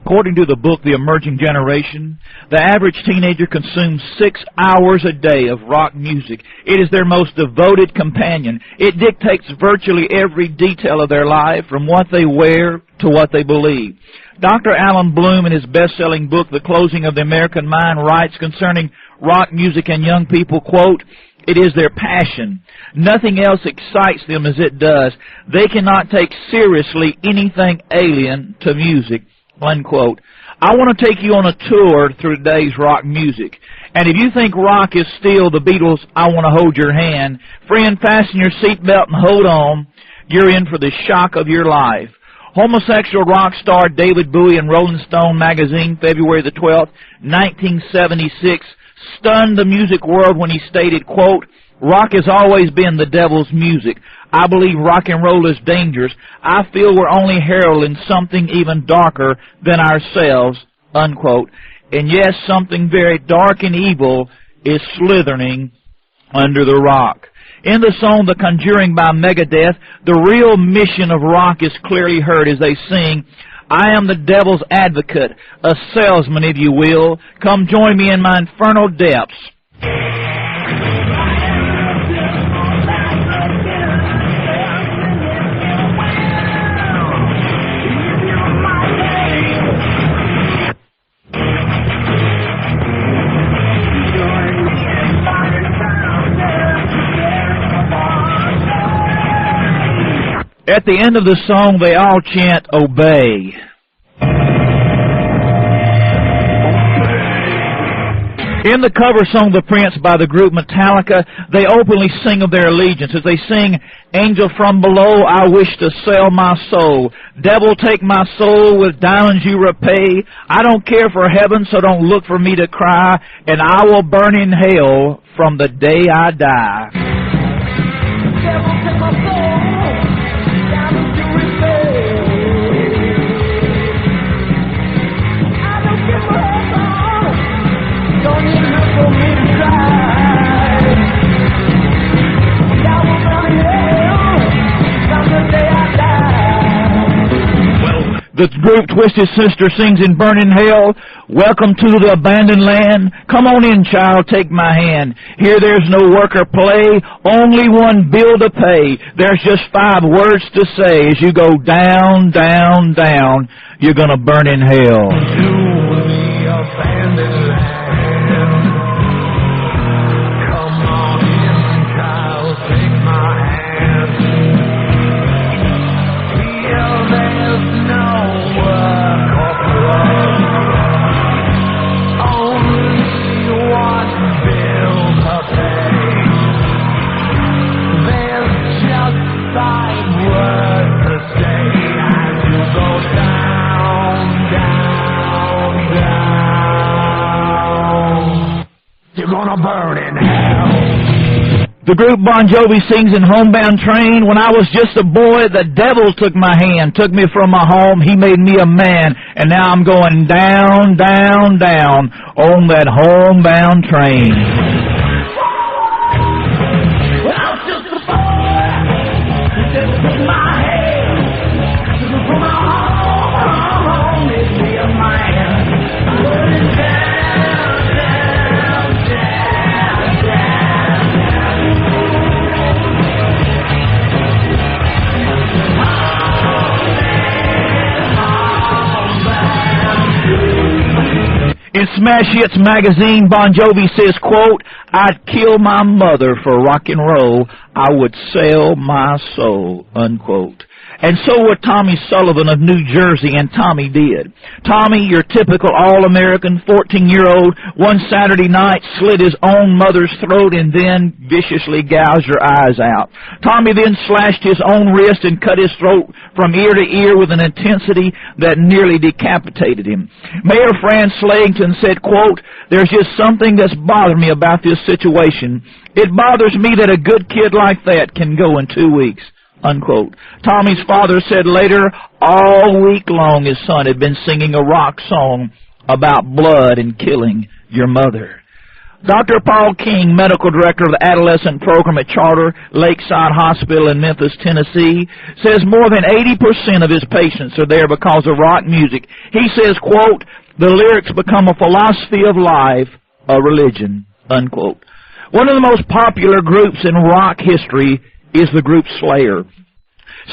According to the book, The Emerging Generation, the average teenager consumes 6 hours a day of rock music. It is their most devoted companion. It dictates virtually every detail of their life, from what they wear to what they believe. Dr. Alan Bloom, in his best-selling book, The Closing of the American Mind, writes concerning rock music and young people, quote, "It is their passion. Nothing else excites them as it does. They cannot take seriously anything alien to music," unquote. I want to take you on a tour through today's rock music. And if you think rock is still the Beatles, I want to hold your hand. Friend, fasten your seatbelt and hold on. You're in for the shock of your life. Homosexual rock star David Bowie in Rolling Stone magazine, February the 12th, 1976, stunned the music world when he stated, quote, "Rock has always been the devil's music. I believe rock and roll is dangerous. I feel we're only heralding something even darker than ourselves," unquote. And yes, something very dark and evil is slithering under the rock. In the song The Conjuring by Megadeth, the real mission of rock is clearly heard as they sing, "I am the devil's advocate, a salesman if you will. Come join me in my infernal depths." At the end of the song, they all chant, "Obey." In the cover song, The Prince, by the group Metallica, they openly sing of their allegiance. As they sing, "Angel from below, I wish to sell my soul. Devil, take my soul, with diamonds you repay. I don't care for heaven, so don't look for me to cry, and I will burn in hell from the day I die." Devil, take my soul. The group Twisted Sister sings in Burning Hell, "Welcome to the abandoned land. Come on in, child, take my hand. Here there's no work or play, only one bill to pay. There's just 5 words to say. As you go down, down, down, you're gonna burn in hell." To the abandoned land. Come on in, child, take my hand. Feel there's no burn in hell. The group Bon Jovi sings in Homebound Train, "When I was just a boy, the devil took my hand, took me from my home, he made me a man, and now I'm going down, down, down on that homebound train." When I was just a boy, the devil took my hand, took me from my home, made me a man, going down. In Smash Hits magazine, Bon Jovi says, quote, "I'd kill my mother for rock and roll. I would sell my soul," unquote. And so would Tommy Sullivan of New Jersey, and Tommy did. Tommy, your typical all-American 14-year-old, one Saturday night slit his own mother's throat and then viciously gouged her eyes out. Tommy then slashed his own wrist and cut his throat from ear to ear with an intensity that nearly decapitated him. Mayor Fran Slayton said, quote, "There's just something that's bothered me about this situation. It bothers me that a good kid like that can go in 2 weeks." Unquote. Tommy's father said later, all week long his son had been singing a rock song about blood and killing your mother. Dr. Paul King, medical director of the adolescent program at Charter Lakeside Hospital in Memphis, Tennessee, says more than 80% of his patients are there because of rock music. He says, quote, "The lyrics become a philosophy of life, a religion," unquote. One of the most popular groups in rock history is the group Slayer.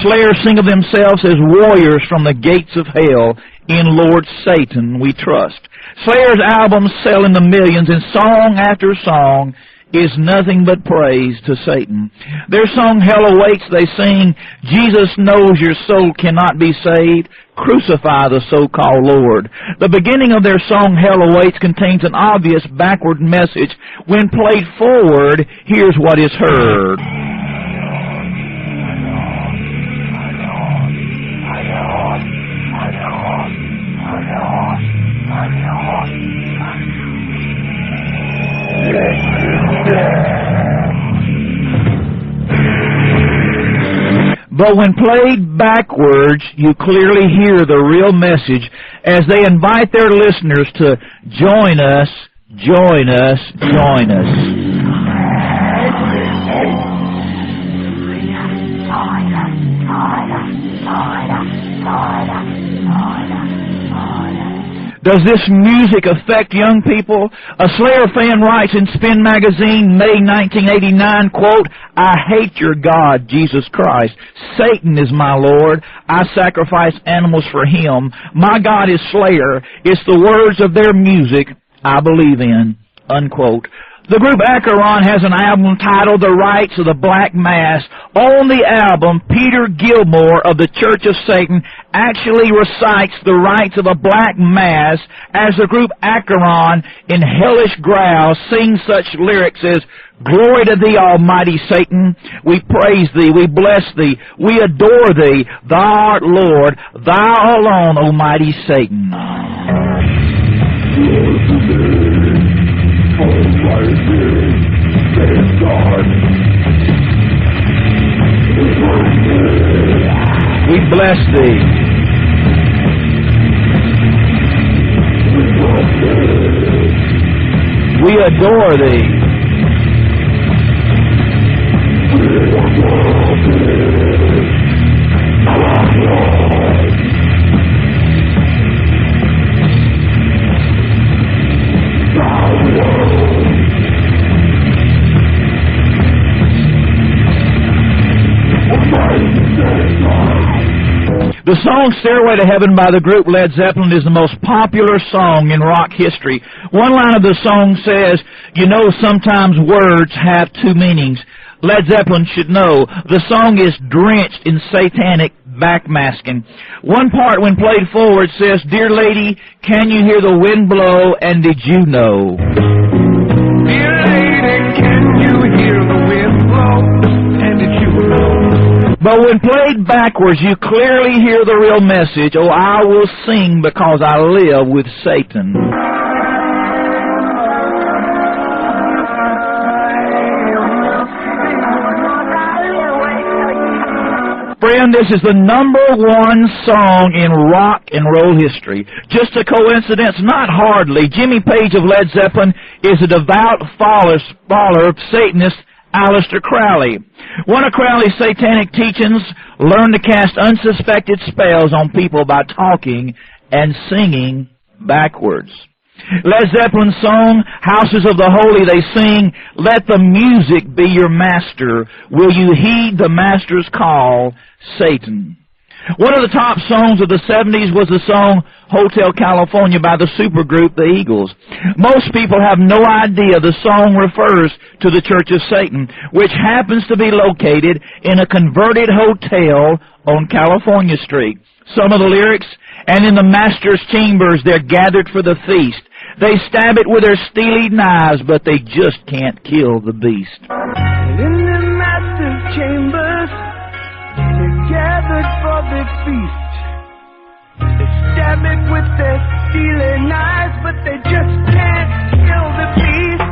Slayer sing of themselves as warriors from the gates of hell. In Lord Satan we trust. Slayer's albums sell in the millions, and song after song is nothing but praise to Satan. Their song, Hell Awaits, they sing, "Jesus knows your soul cannot be saved. Crucify the so-called Lord." The beginning of their song, Hell Awaits, contains an obvious backward message. When played forward, here's what is heard. But when played backwards, you clearly hear the real message as they invite their listeners to join us, join us, join us. Does this music affect young people? A Slayer fan writes in Spin Magazine, May 1989, quote, "I hate your God, Jesus Christ. Satan is my Lord. I sacrifice animals for him. My God is Slayer. It's the words of their music I believe in," unquote. The group Acheron has an album titled The Rites of the Black Mass. On the album, Peter Gilmore of the Church of Satan actually recites the rites of the Black Mass as the group Acheron, in hellish growls, sings such lyrics as, "Glory to thee, almighty Satan. We praise thee, we bless thee, we adore thee. Thou art Lord, thou alone, almighty Satan." We bless thee. We adore thee. The song Stairway to Heaven by the group Led Zeppelin is the most popular song in rock history. One line of the song says, "You know, sometimes words have two meanings." Led Zeppelin should know the song is drenched in satanic backmasking. One part, when played forward, says, "Dear lady, can you hear the wind blow, and did you know?" Dear lady, can you hear the wind blow, and did you know? But when played backwards, you clearly hear the real message. "Oh, I will sing because I live with Satan." Friend, this is the #1 song in rock and roll history. Just a coincidence? Not hardly. Jimmy Page of Led Zeppelin is a devout follower of Satanist Aleister Crowley. One of Crowley's satanic teachings learned to cast unsuspected spells on people by talking and singing backwards. Led Zeppelin's song, Houses of the Holy, they sing, "Let the music be your master. Will you heed the master's call, Satan?" One of the top songs of the 70s was the song Hotel California by the supergroup The Eagles. Most people have no idea the song refers to the Church of Satan, which happens to be located in a converted hotel on California Street. Some of the lyrics, "And in the master's chambers they're gathered for the feast. They stab it with their steely knives, but they just can't kill the beast." And in the master's chambers they're gathered for the feast. They stab it with their steely knives, but they just can't kill the beast.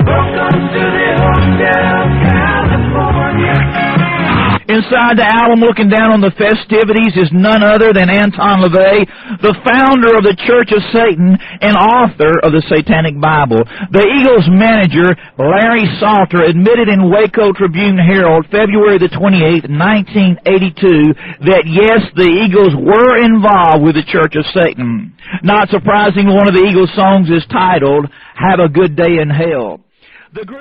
Welcome to the Hotel California. In inside the album looking down on the festivities is none other than Anton LaVey, the founder of the Church of Satan and author of the Satanic Bible. The Eagles manager, Larry Salter, admitted in Waco Tribune-Herald, February the 28th, 1982, that yes, the Eagles were involved with the Church of Satan. Not surprisingly, one of the Eagles songs is titled, Have a Good Day in Hell. The group